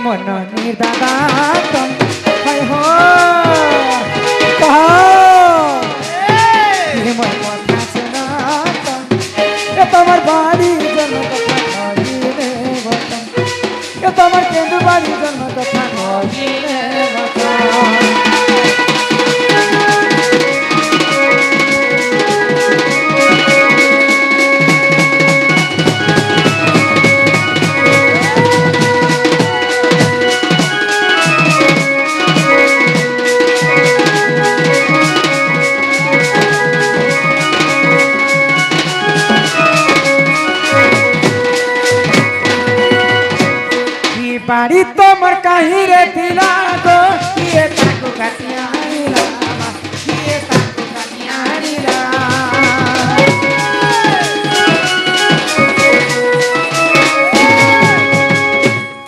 মন নির্দাতন হয় হো মন কথা শোনাতন এ তোমার বাড়ি জন্ম কথা নহিলে বতন এ তোমার কেন্দু বাড়ি জন্ম কথা নহিলে বতন বাড়ি তোমার কাহিরে দিলা গো কিয়ে তাকু কাটিয়া আনিলা কিয়ে তাকু কাটিয়া আনিলা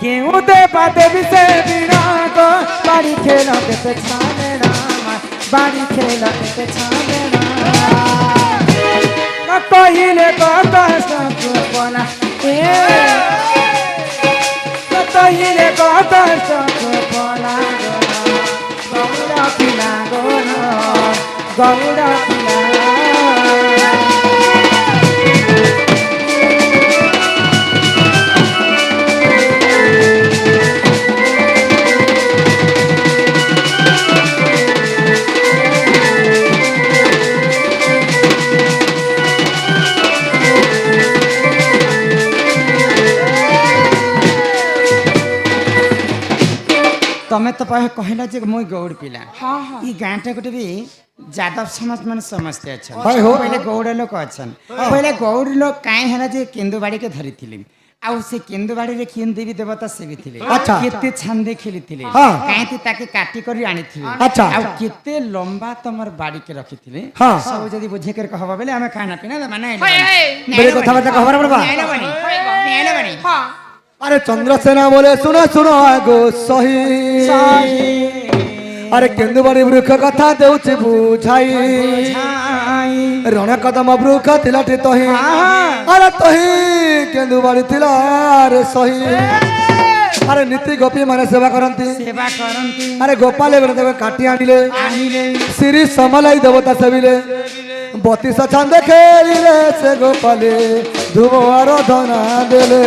কেউ দেবা দেবী সে বিনা গো বাড়ি খেলা পেতে ছানে না বাড়ি খেলা পেতে ছানে না কহিলে কথা সব বলা কহিলে কত চোখ পলা গৌড় পিলা গৌড় পিলা तमें तो कहला जे मुई गौड़ पिला ई गाँटा गोटे भी यादव समाज मान समझते अच्छा पहले गौड़ लोक अच्छा पहले गौड़ लोक कहीं है जे केन्दुबाड़ी के धरी आउ से केन्दुबाड़ी रे केन देवी देवता से भी थिले अच्छा केते छंदे खेली थिले काहेती ताके काटी करी आनी थिले अच्छा आउ केते लंबा तमर बाड़ी के रखी थिले सब जदी बुझे कर कहबा बेले हमें खाना पीना माने मेरे कथा बता खबर पड़बा नेले बनी हां अरे चंद्रसेना बोले सुनो सुनो आगो सही अरे केन्दुबाड़ी वृक्ष कथा देउछि बुझाई रण कदम वृक्ष थिलाटे तही अरे तही केन्दुबाड़ी थिला रे सही अरे नीति गोपी माने सेवा करंती अरे गोपाल देव काटी आनिले श्री समलाई देवता सेविले 32 छंदे खेलिले से गोपाले धुव आराधना देले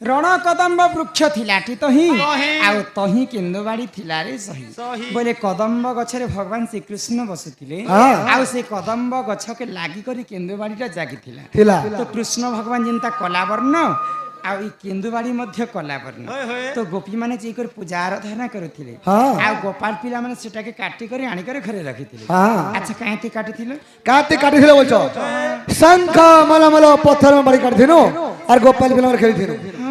रण कदम्ब वृक्ष थिलाटी तही आउ तही केन्दुबाड़ी थिला रे सही बोले कदम्ब गछरे भगवान श्री कृष्ण बसुथिले आउ से कदम्ब गछ के लागी करी केन्दुबाड़ीटा जागी थिला तो कृष्ण भगवान जिनता कला वर्ण आउ ई केन्दुबाड़ी मध्य कला वर्ण तो गोपी माने जे कर पूजा आराधना करथिले आउ गोपाल पिला माने सेटा के काटी करी आनी करे घरे रखिथिले अच्छा काहेते काटिथिले बोलछो शंख मलमल पत्थर में बड़ी काटिथिनो और गोपाल पिला खेली थिनो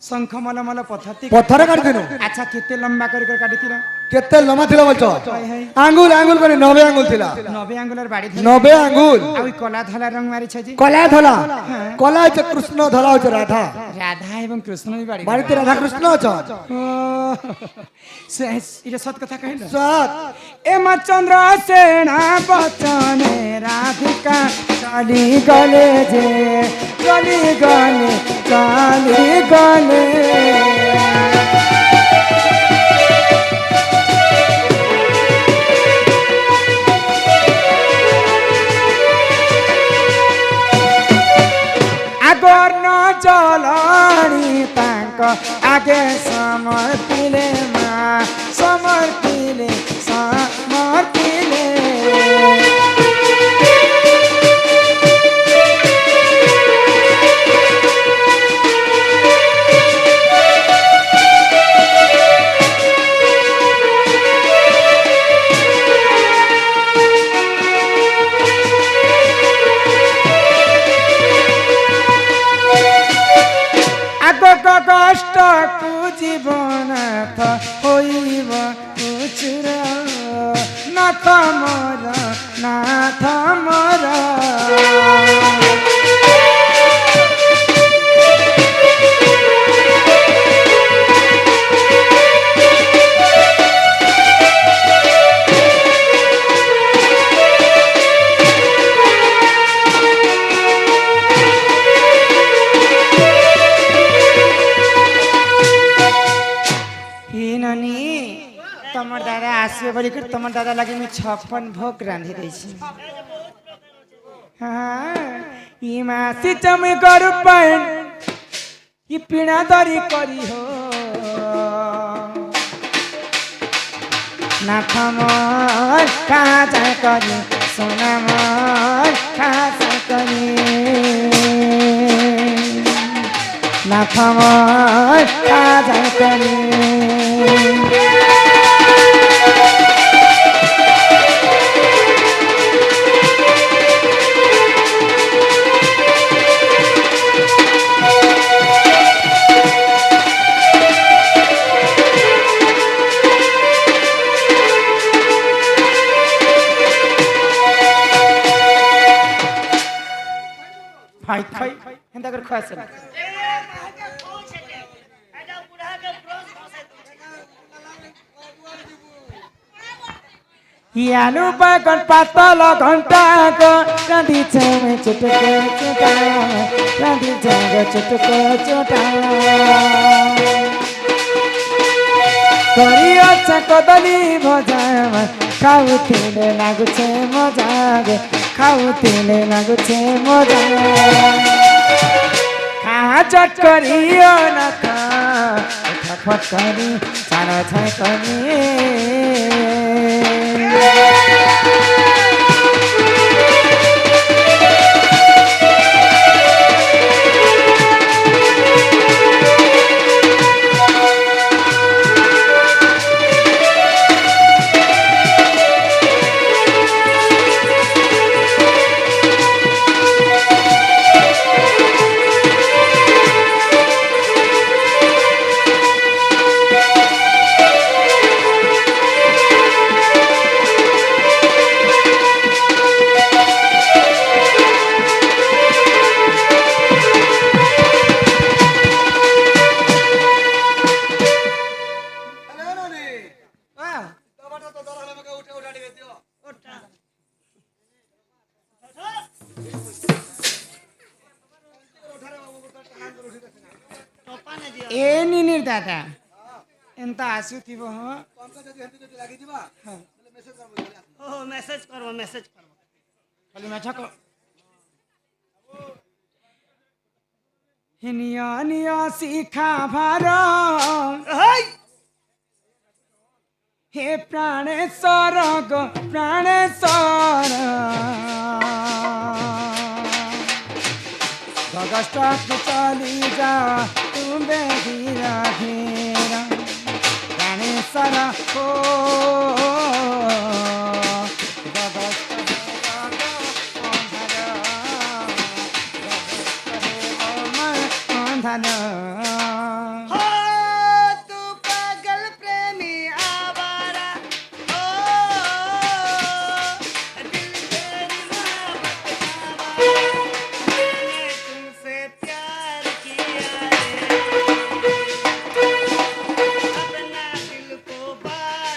शंख मलमल पत्थर काटिथिनो अच्छा केते लंबा कर काटी थिलो केते लम्बा थिला बोलछो आंगुल आंगुल करे 90 आंगुल थिला 90 आंगुलर बाड़ी 90 आंगुल आ कला धला रंग मारी छजी कला धला छ कृष्ण धला छ राधा एवं कृष्ण भी बाड़ी ते राधा कृष्ण छ से इरे सत कथा कहला सत ए चंद्र सेना बचने राधिका चली गले जे चली गले आगर न जलानी तांक आगे समर्पिले समर्पिले कष्ट कु जीवन होइब उचुरा नाथ मोर আসবে বলি করে তোমার দাদা লাগে আমি 56 ভোগ রাঁধি দিয়েছি হ্যাঁ ই মাসি চমে গরু পায়ন ই পিণা দরি করি হো না খমর কাজা করি সোনা মর কাজা করি না খমর কাজা করি খাই খাই এন্তা করে খাইছে ইয়ালু বাগন পাতল ঘন্টা গো রাঁধিছে মে চুটকে চুটা রাঁধিছে গো চুটকে চুটা করিয়াছে কদলি ভজা খাউଥିଲେ লাগুছে মজা গে খাউଥିଲେ লাগুছে মজা খা চট করিও না খা ফট করি ছাড় ছাই করি ए निनिर दादा एंता आसुथिब ह ओ मेसेज करबो खाली मैं छको हिनिया निया सीखा भारा हे प्राणेश्वर गो प्राणेश्वर गगस्टक चली जा तुम धीरा धीरा प्राणेश्वर हो हो तू पागल प्रेमी आवारा हो दिल तेरी मोहब्बत आवारा मैंने तुमसे प्यार किया रे अपना दिल को बार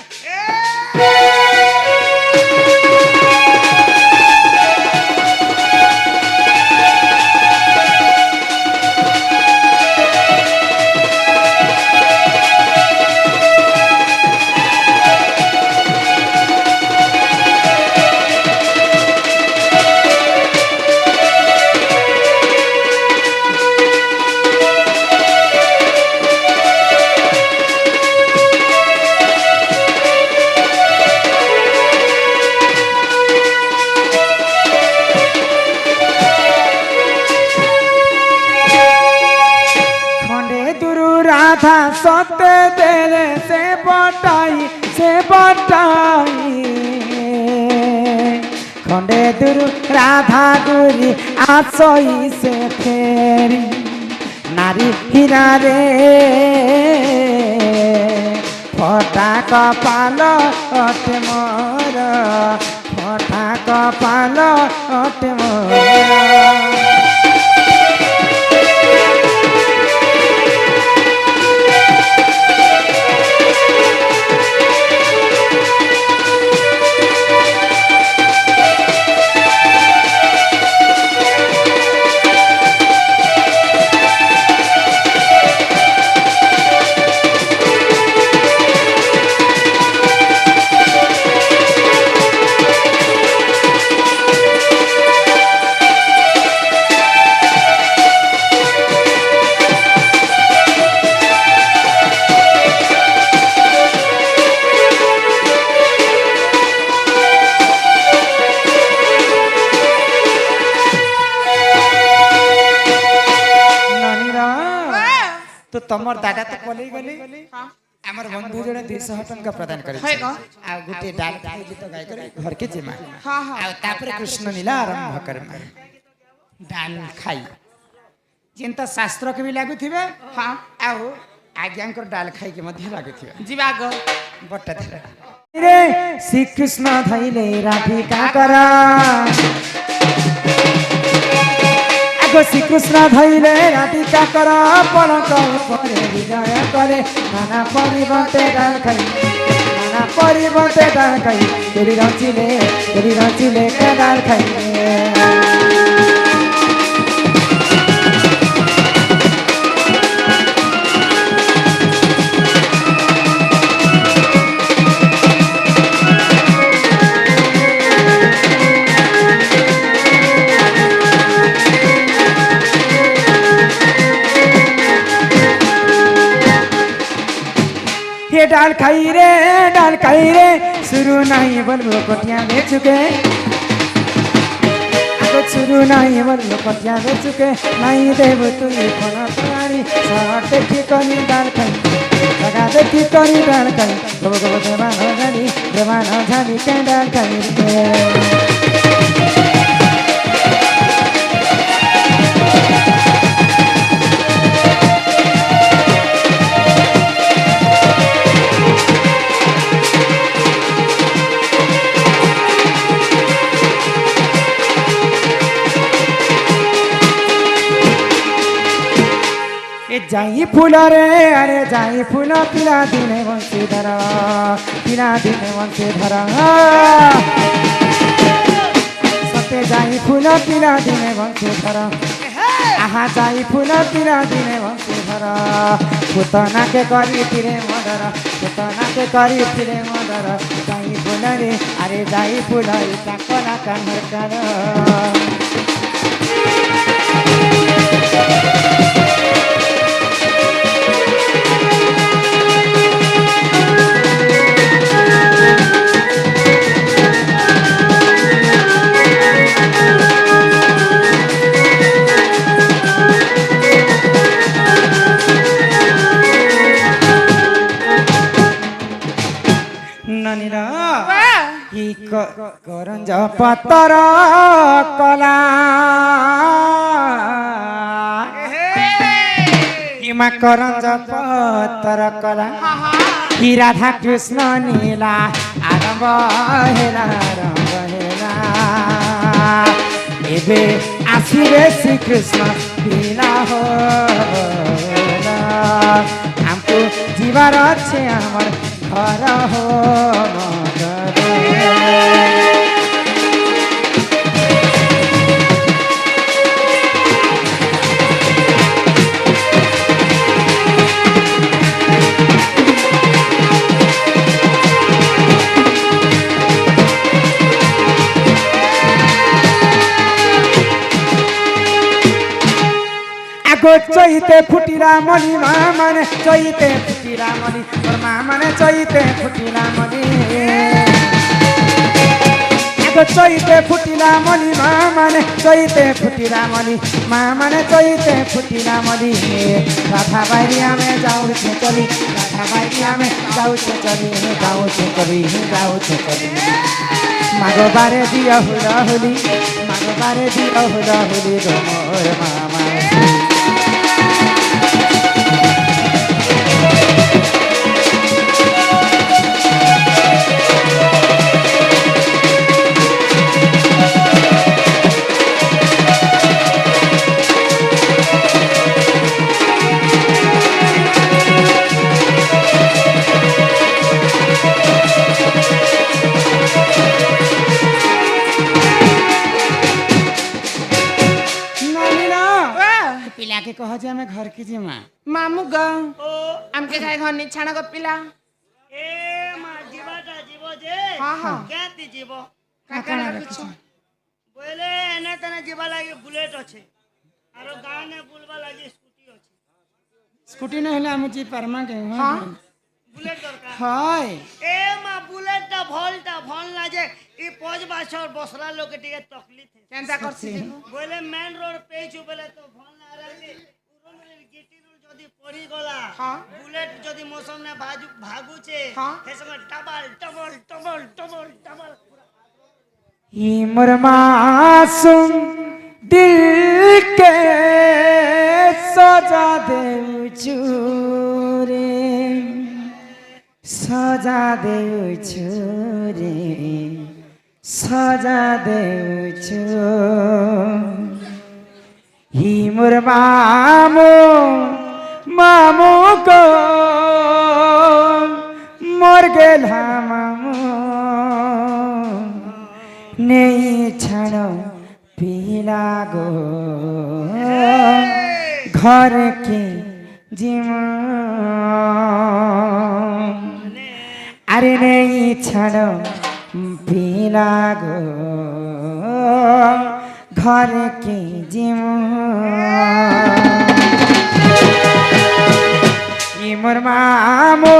राधा सत्य तेरे से बटाई खंडे दुरु राधा दुरी आसई से फेरी नारी हीरा रे फटा कपाल अटे मोर फटा कपाल अटे मोर তো তোমার দাদা তো পলাই গলে हाँ আমার বন্ধু জনে 200 টঙ্কা প্রদান করে হয় গো। আর গোটে ডাল খাই গীত গাই করে ঘর কে জিমা हाँ हाँ আর তারপরে কৃষ্ণ লীলা আরম্ভ করমা ডাল খাই যেনতা শাস্ত্র কে भी লাগুথিবে हाँ ଆଉ ଆଜ୍ଞାଙ୍କର ଡାଲ ଖାଇକି ମଧ୍ୟ ଲାଗୁଥିବ जीवा गो ବଟା ଥିଲା ରେ ଶ୍ରୀକୃଷ୍ଣ ଧଇଲେ ରାଧିକା କର ଆଗୋ ଶ୍ରୀକୃଷ୍ଣ ଧଇଲେ ରାଧିକା କର ପଣକ ଉପରେ ବିଜୟ କରେ ନାନା ପରିବର୍ତ୍ତେ ଡାଲ ଖାଇ ନାନା ପରିବର୍ତ୍ତେ ଡାଲ ଖାଇ ତେରି ରଚିଲେ କେ ଡାଲ ଖାଇଲେ ये डाल खाई रे शुरू नहीं बोलो कोटिया में चुके आगे शुरू नहीं बोलो कोटिया में चुके नहीं देव तू कोना पुरानी साथ देखी कोनी डाल खाई लगा देखी कोनी डाल खाई गो गो देवान जानी के डाल खाई रे जाई फूल रे अरे जाई फूल पिला दिने वंशीधर सत्य जाई फूल पिला दिने वंशीधर आहा जाई फूल पिला दिने वंशीधर पुतना के करी फिरे मदर जाई फूल रे अरे जाई फूल कला कान्हर कर ननीरा ही करंज पतर कला हिमा करंज पतर कला ही राधा कृष्ण नीला आरंभ हेला एबे आसिबे श्री कृष्ण लीला हो हमको जीवार अच्छे हमर घर हो आगो चैते फुटिला मनी माने चैते फुटिला मनी और माने चैते फुटिला मनी आगो चैते फुटिला मनी माने चैते फुटिला मनी माने चैते फुटिला मनी राधा बारिया में जाऊ छे चली राधा बारिया में जाऊ छे चली मागो बारे दिया हुला हुली गो मोर मामा पिला के कह जे घर की जिमा मामू ग ओ हमके खाए घर नि छाना ग पिला ए मा जीवाटा जीवो जे हाँ हाँ केती जीवो काकाना रखिछ बोले एने तने जीवा लागी बुलेट अछि आरो गांव ने बुलवा लागी स्कूटी अछि स्कूटी नहीं है मुझे परमा के हाँ बुलेट दरकार हाय ए मा बुलेटटा भल ना जे ई 5 बछर बसरा लोग के टिके तकलीफ है केनता करछि बोले मेन रोड पे छु बोले तो भल ना रहे उरो गिट्टी रोड যদি পড়ি গলা হ্যাঁ। বুলেট যদি মৌসুম না ভাগুছে হ্যাঁ। সে সময় double double double double double ई मोर मासूम दिल के सजा दे चूरे सजा दे चूरे सजा दे ही मोर मामू मामू को मर गेला मामू नहीं छाड़ो पीला गो घर के जीवन अरे नहीं छाड़ो पीला गो घर के जीवन ई मोर मामू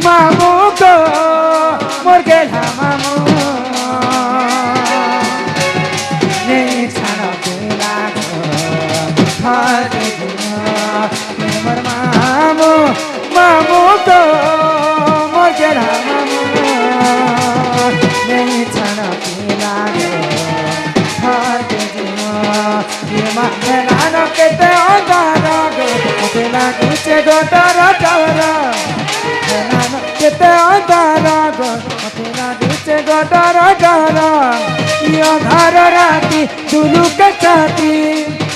मामू को मोर गेला मामू नहीं छाड़ो पीला गो घर के जीवन ई मोर मामू मामू को मोर गेला मामू नहीं छाड़ो पीला गो घर के जीवन ये मानो के ते अंधारा गो तेला कुचे गो तारा तारा नानो के ते अंधारा गो तेला कुचे गो तारा तारा ये अंधार राती दुलू के साथी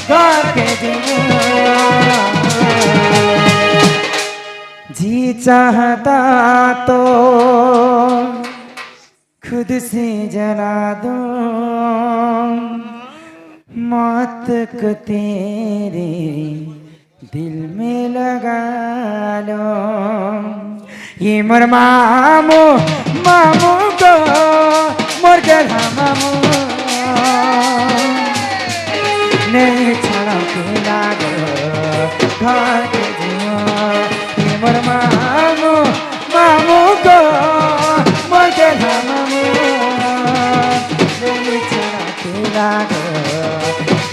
घर के जीवन जी चाहता तो खुद से जला दो मौत को तेरे दिल में लगा लो ये मोर मामू मामू को मोर गेला मामू नहीं छाड़ा पीला गो घर के जीवन ये मोर मामू मामू को मोर गेला मामू नहीं छाड़ा पीला गो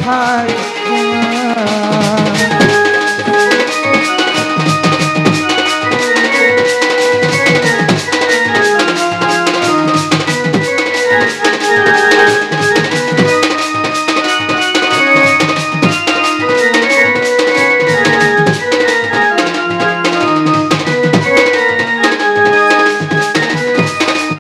घर के जीवन